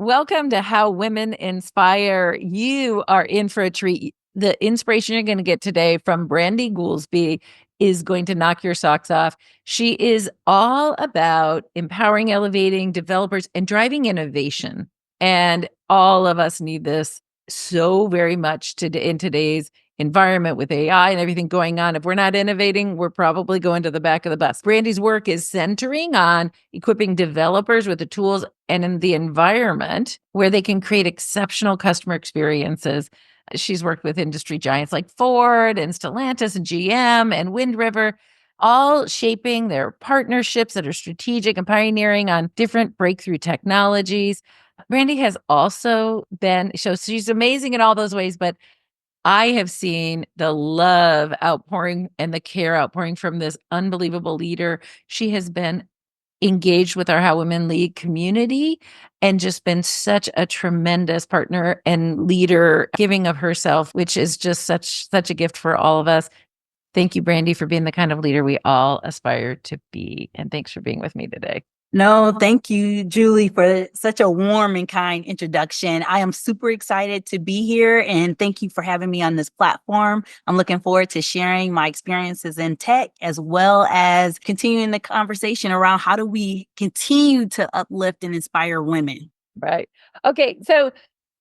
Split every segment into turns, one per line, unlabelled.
Welcome to How Women Inspire. You are in for a treat. The inspiration you're going to get today from Brandy Goolsby is going to knock your socks off. She is all about empowering, elevating developers, and driving innovation. And all of us need this so very much in today's environment with AI and everything going on. If we're not innovating, we're probably going to the back of the bus. Brandy's work is centering on equipping developers with the tools and in the environment where they can create exceptional customer experiences. She's worked with industry giants like Ford and Stellantis and GM and Wind River, all shaping their partnerships that are strategic and pioneering on different breakthrough technologies. Brandy has also been, so she's amazing in all those ways, but I have seen the love outpouring and the care outpouring from this unbelievable leader. She has been engaged with our How Women Lead community and just been such a tremendous partner and leader, giving of herself, which is just such a gift for all of us. Thank you, Brandy, for being the kind of leader we all aspire to be. And thanks for being with me today.
No, thank you, Julie, for such a warm and kind introduction. I am super excited to be here, and thank you for having me on this platform. I'm looking forward to sharing my experiences in tech, as well as continuing the conversation around how do we continue to uplift and inspire women.
Right. Okay. So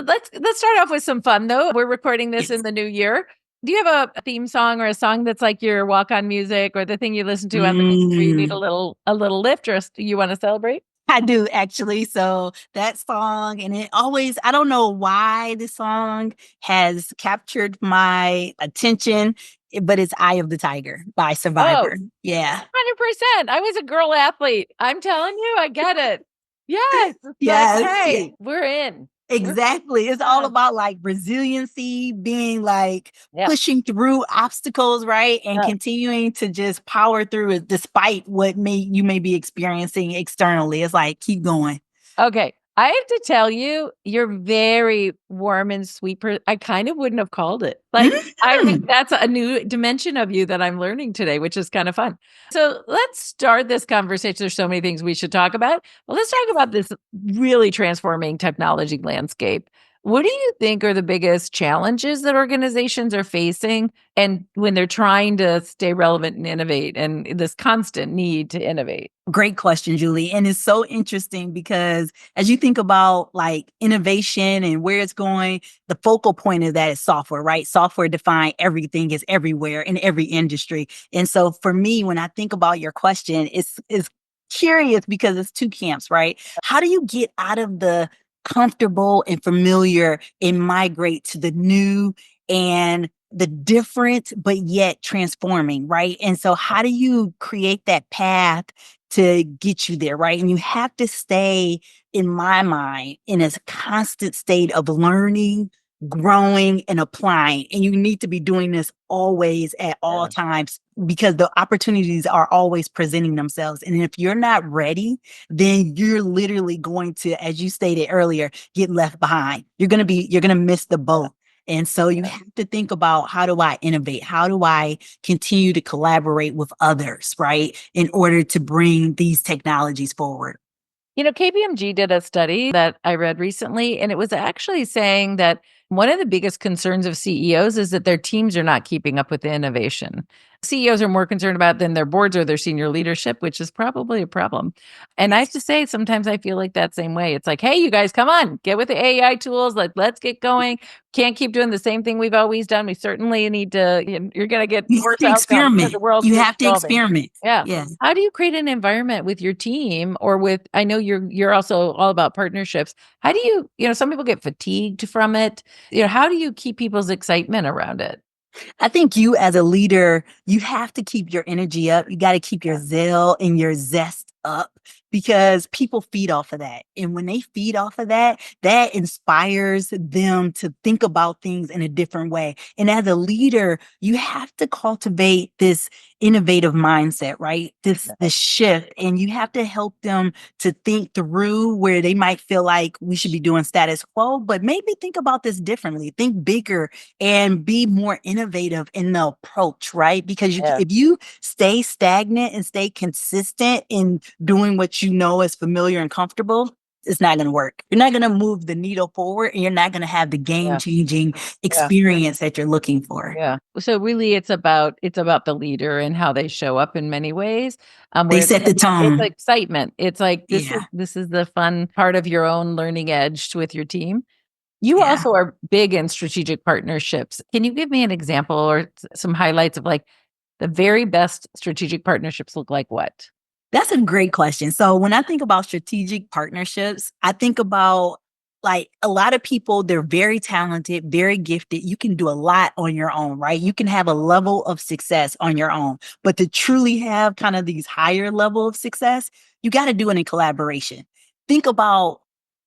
let's start off with some fun, though. We're recording this in the new year. Do you have a theme song or a song that's like your walk-on music or the thing you listen to on the beach where you need a little lift, or you want to celebrate?
I do actually. So that song, and it always, I don't know why this song has captured my attention, but it's Eye of the Tiger by
Oh,
Survivor. Yeah.
100%. I was a girl athlete. I'm telling you, I get it. Yes. It's like,
Yes.
hey, we're in.
Exactly. It's all about like resiliency, being like
Yeah.
pushing through obstacles, right? And
Yeah.
continuing to just power through it despite what you may be experiencing externally. It's like, keep going.
Okay. I have to tell you, you're very warm and sweet. I kind of wouldn't have called it. Like, I think that's a new dimension of you that I'm learning today, which is kind of fun. So let's start this conversation. There's so many things we should talk about. Well, let's talk about this really transforming technology landscape. What do you think are the biggest challenges that organizations are facing and when they're trying to stay relevant and innovate and this constant need to innovate?
Great question, Julie. And it's so interesting because as you think about like innovation and where it's going, the focal point of that is software, right? Software defined everything is everywhere in every industry. And so for me, when I think about your question, it's curious because it's two camps, right? How do you get out of the comfortable and familiar and migrate to the new and the different, but yet transforming, right? And so how do you create that path to get you there, right? And you have to stay, in my mind, in a constant state of learning, growing, and applying. And you need to be doing this always at all times because the opportunities are always presenting themselves. And if you're not ready, then you're literally going to, as you stated earlier, get left behind. You're going to miss the boat. And so you have to think about, how do I innovate? How do I continue to collaborate with others, right? In order to bring these technologies forward.
You know, KPMG did a study that I read recently, and it was actually saying that one of the biggest concerns of CEOs is that their teams are not keeping up with the innovation. CEOs are more concerned about than their boards or their senior leadership, which is probably a problem. And I have to say, sometimes I feel like that same way. It's like, hey, you guys, come on, get with the AI tools. Let's get going. Can't keep doing the same thing we've always done. We certainly need to, you're going to get
You have
worse
to
outcomes because
experiment.
the world
You
keeps
have to
evolving.
experiment.
Yeah.
Yeah.
How do you create an environment with your team or with, I know you're also all about partnerships. How do you, some people get fatigued from it. How do you keep people's excitement around it?
I think you as a leader, you have to keep your energy up. You got to keep your zeal and your zest up because people feed off of that. And when they feed off of that, that inspires them to think about things in a different way. And as a leader, you have to cultivate this innovative mindset, right? This shift. And you have to help them to think through where they might feel like we should be doing status quo, but maybe think about this differently, think bigger and be more innovative in the approach, right? Because if you stay stagnant and stay consistent in doing what you know is familiar and comfortable, it's not going to work. You're not going to move the needle forward, and you're not going to have the game
Yeah.
changing
Yeah.
experience that you're looking for.
Yeah. So really it's about the leader and how they show up in many ways.
They
Where
set the
it's
tone.
excitement. It's like
Yeah.
this is the fun part of your own learning edge with your team. You
Yeah.
also are big in strategic partnerships. Can you give me an example or some highlights of like the very best strategic partnerships look like what?
That's a great question. So when I think about strategic partnerships, I think about like a lot of people, they're very talented, very gifted. You can do a lot on your own, right? You can have a level of success on your own. But to truly have kind of these higher level of success, you got to do it in collaboration. Think about,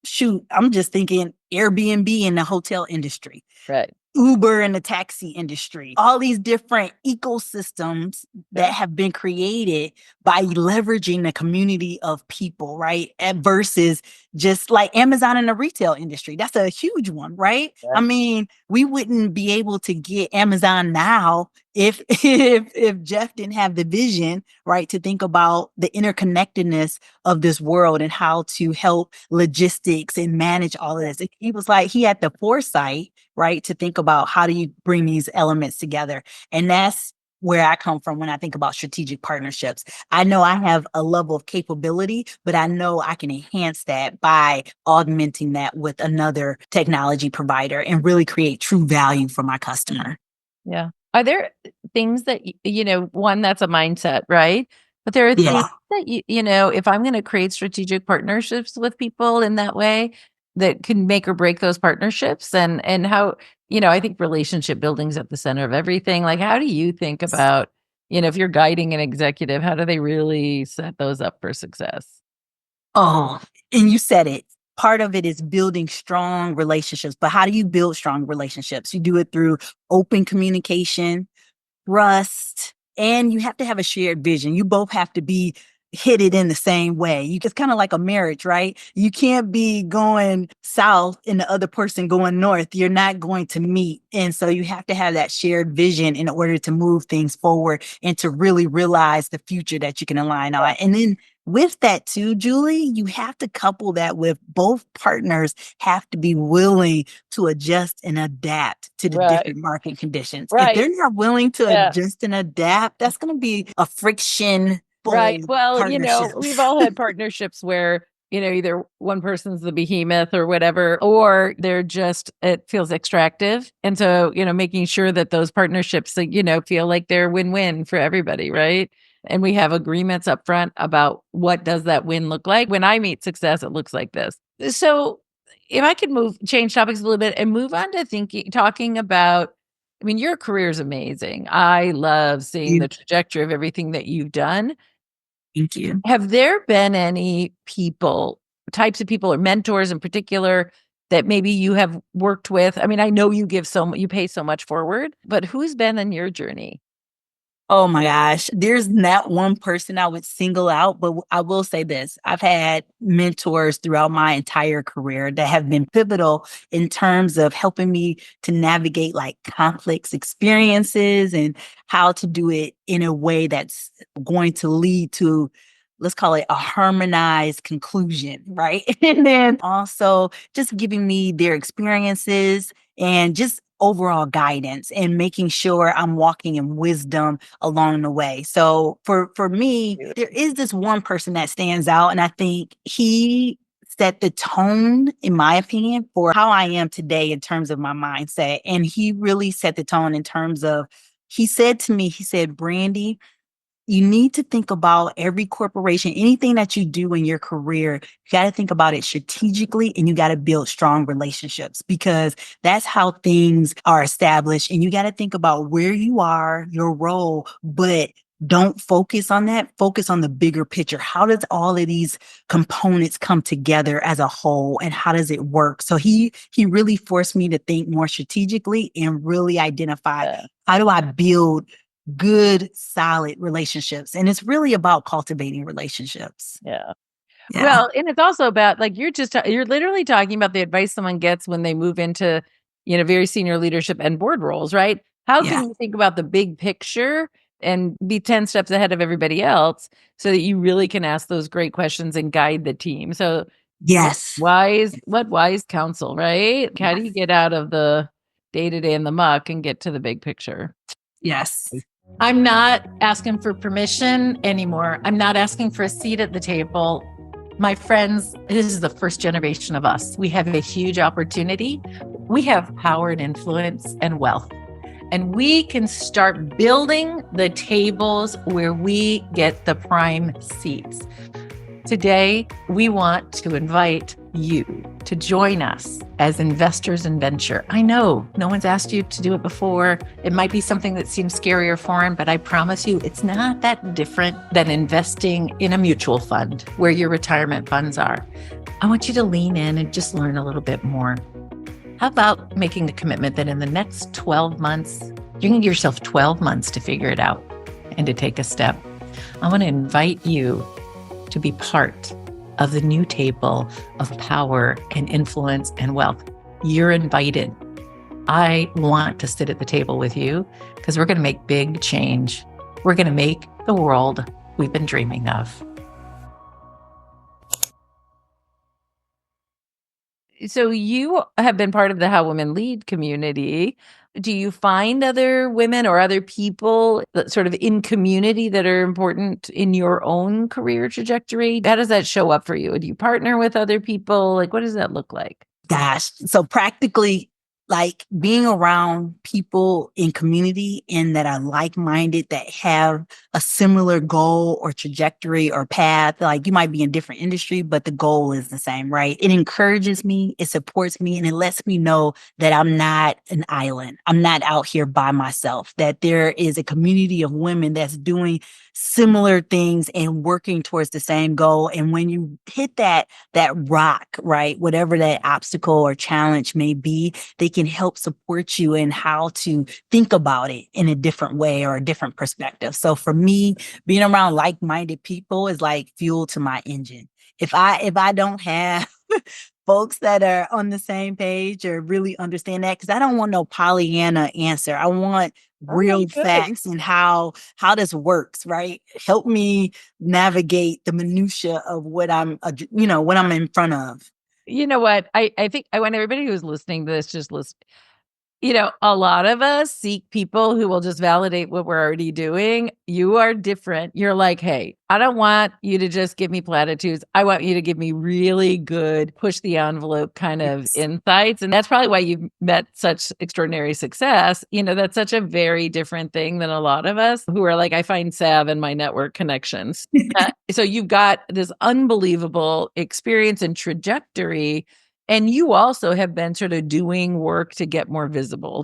shoot, I'm just thinking Airbnb in the hotel industry.
Right.
Uber and the taxi industry, all these different ecosystems that
Sure.
have been created by leveraging the community of people, right? And versus just like Amazon in the retail industry. That's a huge one, right? I
Right.
mean, we wouldn't be able to get Amazon now if Jeff didn't have the vision, right, to think about the interconnectedness of this world and how to help logistics and manage all of this. He was like, he had the foresight, right, to think about how do you bring these elements together. And that's where I come from when I think about strategic partnerships. I know I have a level of capability, but I know I can enhance that by augmenting that with another technology provider and really create true value for my customer.
Yeah. Are there things that one that's a mindset, right? But there are things
Yeah.
that if I'm going to create strategic partnerships with people in that way that can make or break those partnerships and how, I think relationship building's at the center of everything. Like how do you think about, if you're guiding an executive, how do they really set those up for success?
Oh, and you said it. Part of it is building strong relationships. But how do you build strong relationships? You do it through open communication, trust, and you have to have a shared vision. You both have to be hit it in the same way. It's kind of like a marriage, right? You can't be going south and the other person going north. You're not going to meet. And so you have to have that shared vision in order to move things forward and to really realize the future that you can align on. And then with that too, Julie, you have to couple that with both partners have to be willing to adjust and adapt to the
Right.
different market conditions. If
Right.
they're not willing to
Yeah.
adjust and adapt, that's going to be a friction
Right.
full
Well,
partnership.
we've all had partnerships where, either one person's the behemoth or whatever, or it feels extractive. And so, making sure that those partnerships, feel like they're win-win for everybody. Right. And we have agreements up front about what does that win look like. When I meet success, it looks like this. So if I could change topics a little bit and move on to talking about, I mean, your career is amazing. I love seeing the trajectory of everything that you've done.
Thank you.
Have there been any types of people or mentors in particular that maybe you have worked with? I mean, I know you pay so much forward, but who's been in your journey?
Oh my gosh. There's not one person I would single out, but I will say this. I've had mentors throughout my entire career that have been pivotal in terms of helping me to navigate like complex experiences and how to do it in a way that's going to lead to, let's call it a harmonized conclusion, right? And then also just giving me their experiences and just overall guidance and making sure I'm walking in wisdom along the way. So for me, there is this one person that stands out, and I think he set the tone, in my opinion, for how I am today in terms of my mindset. And he really set the tone in terms of, he said to me, he said, Brandy, you need to think about every corporation, anything that you do in your career, you got to think about it strategically and you got to build strong relationships because that's how things are established. And you got to think about where you are, your role, but don't focus on that. Focus on the bigger picture. How does all of these components come together as a whole and how does it work? So he really forced me to think more strategically and really identify
Yeah.
how do I build good, solid relationships. And it's really about cultivating relationships.
Yeah.
Yeah.
Well, and it's also about like you're literally talking about the advice someone gets when they move into, very senior leadership and board roles, right? How
Yeah.
can you think about the big picture and be 10 steps ahead of everybody else so that you really can ask those great questions and guide the team? So
Yes.
Wise counsel, right? How do you
Yes.
get out of the day-to-day and the muck and get to the big picture?
Yes.
I'm not asking for permission anymore. I'm not asking for a seat at the table. My friends, this is the first generation of us. We have a huge opportunity. We have power and influence and wealth. And we can start building the tables where we get the prime seats. Today, we want to invite you to join us as investors in venture. I know no one's asked you to do it before. It might be something that seems scary or foreign, but I promise you it's not that different than investing in a mutual fund where your retirement funds are. I want you to lean in and just learn a little bit more. How about making the commitment that in the next 12 months, you can give yourself 12 months to figure it out and to take a step? I want to invite you to be part of the new table of power and influence and wealth. You're invited. I want to sit at the table with you because we're going to make big change. We're going to make the world we've been dreaming of.
So you have been part of the How Women Lead community. Do you find other women or other people that sort of in community that are important in your own career trajectory? How does that show up for you? Do you partner with other people? Like, what does that look like?
Gosh. So practically, like being around people in community and that are like-minded, that have a similar goal or trajectory or path. Like you might be in different industry, but the goal is the same, right? It encourages me, it supports me, and it lets me know that I'm not an island. I'm not out here by myself, that there is a community of women that's doing similar things and working towards the same goal. And when you hit that rock, right, whatever that obstacle or challenge may be, they can help support you in how to think about it in a different way or a different perspective. So for me, being around like-minded people is like fuel to my engine. If I don't have folks that are on the same page or really understand that, because I don't want no Pollyanna answer. I want real facts and how this works, right? Help me navigate the minutia of what what I'm in front of.
You know what? I think I want everybody who's listening to this just listen. A lot of us seek people who will just validate what we're already doing. You are different. You're like, hey, I don't want you to just give me platitudes. I want you to give me really good, push the envelope kind of
Yes.
insights. And that's probably why you've met such extraordinary success. That's such a very different thing than a lot of us who are like, I find salve in my network connections. So you've got this unbelievable experience and trajectory, and you also have been sort of doing work to get more visible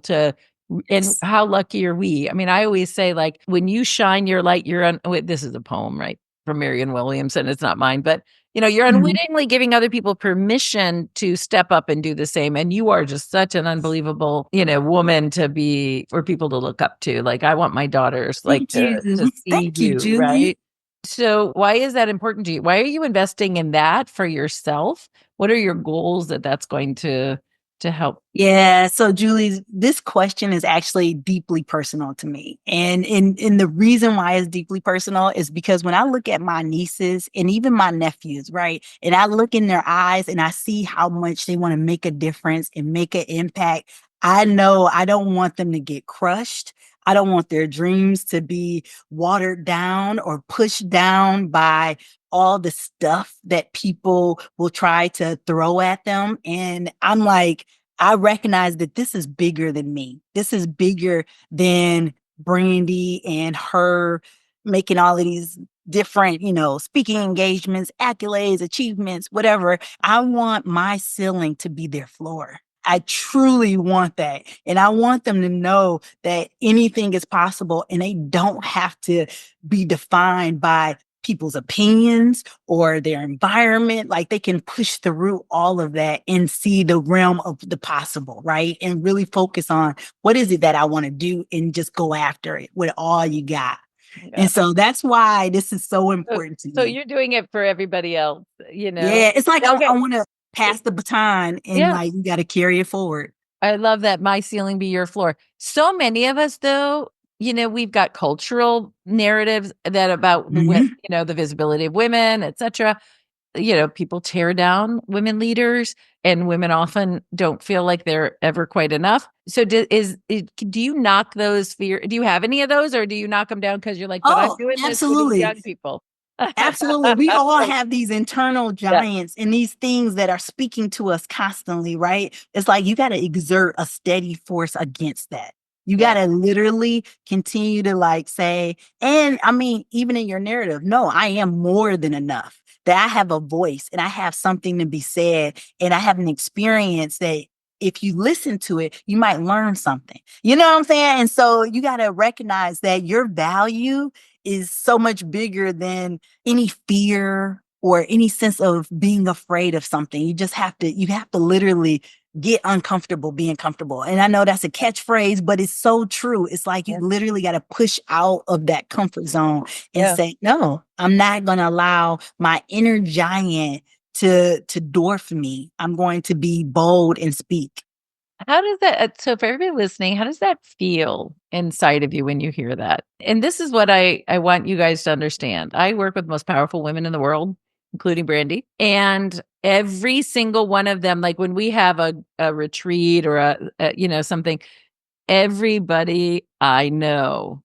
and how lucky are we? I mean, I always say, like, when you shine your light, wait, this is a poem, right? From Marianne Williamson. It's not mine, but you're
Mhm.
unwittingly giving other people permission to step up and do the same. And you are just such an unbelievable, woman for people to look up to. Like, I want my daughters like
Thank you.
to see
Thank you,
you,
Julie.
right? So why is that important to you? Why are you investing in that for yourself? What are your goals that's going to help?
Yeah. So, Julie, this question is actually deeply personal to me. And the reason why it's deeply personal is because when I look at my nieces and even my nephews, right, and I look in their eyes and I see how much they want to make a difference and make an impact, I know I don't want them to get crushed. I don't want their dreams to be watered down or pushed down by all the stuff that people will try to throw at them. And I'm like, I recognize that this is bigger than me. This is bigger than Brandy and her making all of these different, speaking engagements, accolades, achievements, whatever. I want my ceiling to be their floor. I truly want that. And I want them to know that anything is possible and they don't have to be defined by people's opinions or their environment. Like they can push through all of that and see the realm of the possible, right? And really focus on what is it that I want to do and just go after it with all you got.
Yeah.
And so that's why this is so
So,
important to
so
me.
you're doing it for everybody else.
Yeah, it's like I
Okay.
want to pass the baton and
Yeah.
like you got to carry it forward.
I love that. My ceiling be your floor. So many of us, though, we've got cultural narratives that about
Mhm.
the visibility of women, etc. people tear down women leaders, and women often don't feel like they're ever quite enough. So do you knock those fear? Do you have any of those, or do you knock them down because you're like, but I'm
Oh,
doing this for these
absolutely.
young people?
Absolutely. We all have these internal
Yeah.
giants and these things that are speaking to us constantly, right? It's like you got to exert a steady force against that. You got
Yeah.
to literally continue to like say, and I mean, even in your narrative, no, I am more than enough, that I have a voice and I have something to be said and I have an experience that if you listen to it, you might learn something. You know what I'm saying? And so you got to recognize that your value is so much bigger than any fear or any sense of being afraid of something. You have to literally get uncomfortable being comfortable. And I know that's a catchphrase, but it's so true. It's like you
Yeah.
literally got to push out of that comfort zone and
Yeah.
say, no, I'm not going to allow my inner giant to dwarf me. I'm going to be bold and speak.
How does that, so for everybody listening, how does that feel inside of you when you hear that? And this is what I want you guys to understand. I work with the most powerful women in the world, including Brandy. And every single one of them, like when we have a retreat or something, everybody I know,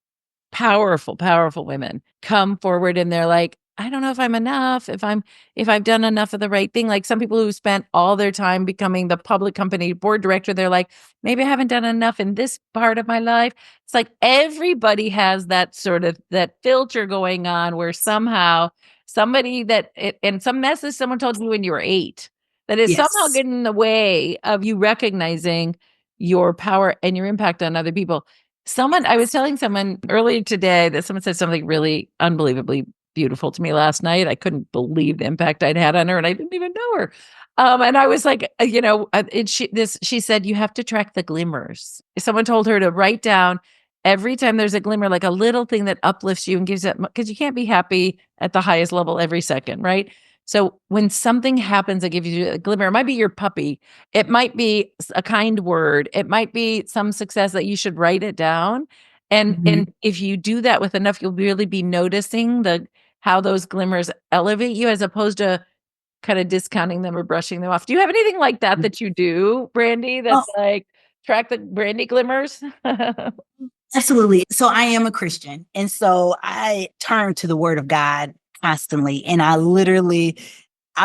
powerful women, come forward and they're like, I don't know if I'm enough, if I've done enough of the right thing. Like some people who spent all their time becoming the public company board director, they're like, maybe I haven't done enough in this part of my life. It's like everybody has that sort of that filter going on where somehow somebody and some message someone told you when you were 8 that is somehow
Yes.
getting in the way of you recognizing your power and your impact on other people. I was telling someone earlier today that someone said something really unbelievably beautiful to me last night. I couldn't believe the impact I'd had on her, and I didn't even know her. And I was like, she said, you have to track the glimmers. Someone told her to write down every time there's a glimmer, like a little thing that uplifts you and gives it, because you can't be happy at the highest level every second, right? So when something happens that gives you a glimmer, it might be your puppy, it might be a kind word, it might be some success that you should write it down. And
Mhm.
and if you do that with enough, you'll really be noticing how those glimmers elevate you as opposed to kind of discounting them or brushing them off. Do you have anything like that you do, Brandy,
Oh,
that's like track the Brandy glimmers?
absolutely. So I am a Christian. And so I turn to the word of God constantly. And I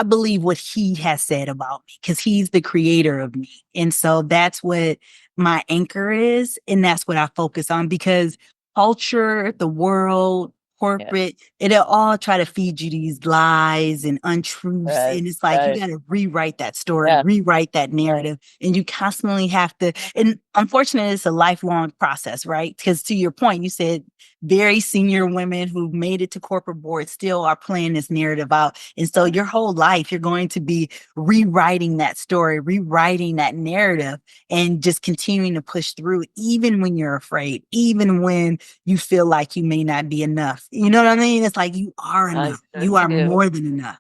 believe what he has said about me because he's the creator of me. And so that's what my anchor is. And that's what I focus on because culture, the world,
Yeah.
corporate, it'll all try to feed you these lies and untruths.
Right,
And it's like you
right.
got to rewrite that story,
Yeah.
rewrite that narrative. And you constantly have to. And unfortunately, it's a lifelong process, right? Because to your point, you said very senior women who've made it to corporate boards still are playing this narrative out. And so your whole life, you're going to be rewriting that story, rewriting that narrative, and just continuing to push through, even when you're afraid, even when you feel like you may not be enough. You know what I mean? It's like you are
I
enough. You
certainly
are
do.
more than enough.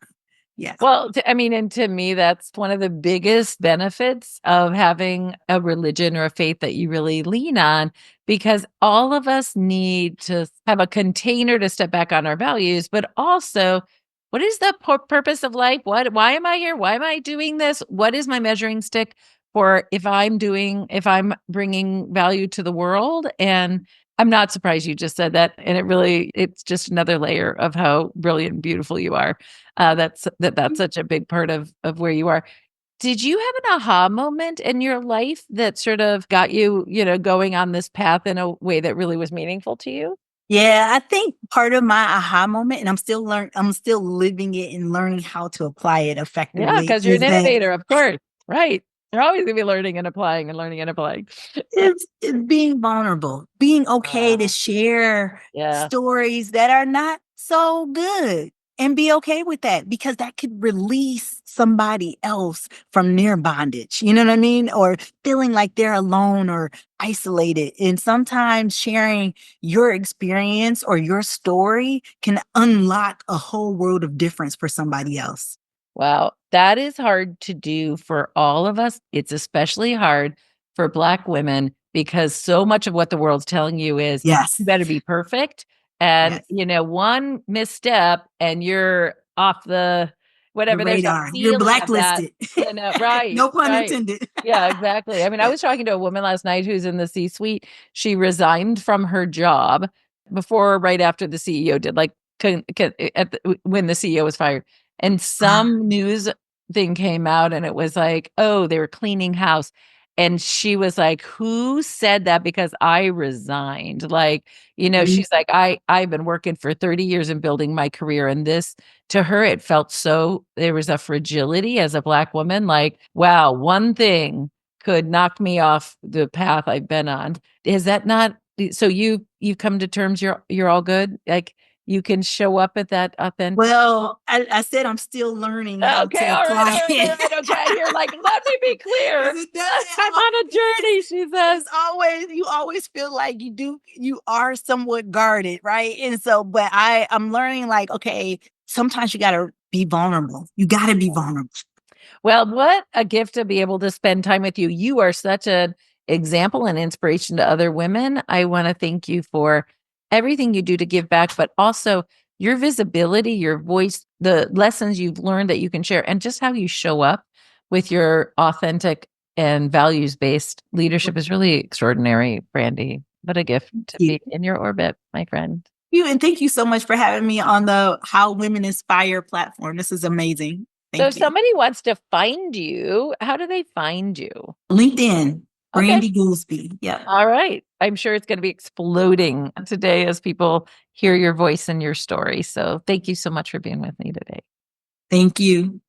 Yeah.
Well, and to me, that's one of the biggest benefits of having a religion or a faith that you really lean on, because all of us need to have a container to step back on our values, but also, what is the purpose of life? Why am I here? Why am I doing this? What is my measuring stick for if I'm bringing value to the world? And I'm not surprised you just said that. And it's just another layer of how brilliant and beautiful you are. That's such a big part of where you are. Did you have an aha moment in your life that sort of got you, going on this path in a way that really was meaningful to you?
Yeah, I think part of my aha moment, and I'm still living it and learning how to apply it
Yeah,
effectively,
because you're an
is that
innovator, of course. Right. You're always gonna be learning and applying and learning and applying.
it's being vulnerable, being okay to
Ah,
share
yeah.
stories that are not so good and be okay with that because that could release somebody else from their bondage. You know what I mean? Or feeling like they're alone or isolated. And sometimes sharing your experience or your story can unlock a whole world of difference for somebody else.
Wow, that is hard to do for all of us. It's especially hard for Black women because so much of what the world's telling you is
Yes.
you better be perfect. And,
Yes.
one misstep and you're off the,
The
whatever. There's a
radar. You're
feeling of that.
blacklisted.
Right,
No pun
right.
intended.
Yeah, exactly. I mean, I was talking to a woman last night who's in the C-suite. She resigned from her job before or right after the CEO did, like when the CEO was fired. And some news thing came out and it was like, oh, they were cleaning house. And she was like, who said that? Because I resigned. Like, she's like, I've been working for 30 years and building my career. And this, to her, it felt so, there was a fragility as a Black woman. Like, wow, one thing could knock me off the path I've been on. Is that not, so you've come to terms, you're all good? Like, you can show up at that authentic.
Well, I said I'm still learning how
Okay,
to
all right,
apply
all right, all
it.
right, okay. You're like, let me be clear.
'Cause it does-
I'm on a journey, she says.
you always feel like you are somewhat guarded, right? And so, but I'm learning like, okay, sometimes you gotta be vulnerable. You gotta be vulnerable.
Well, what a gift to be able to spend time with you. You are such an example and inspiration to other women. I want to thank you for everything you do to give back, but also your visibility, your voice, the lessons you've learned that you can share, and just how you show up with your authentic and values-based leadership is really extraordinary, Brandy. What a gift to be in your orbit, my friend.
And thank you so much for having me on the How Women Inspire platform. This is amazing.
So
Thank
if
you.
somebody wants to find you, how do they find you?
LinkedIn,
Okay.
Brandy Goolsby. Yeah.
All right. I'm sure it's going to be exploding today as people hear your voice and your story. So thank you so much for being with me today.
Thank you.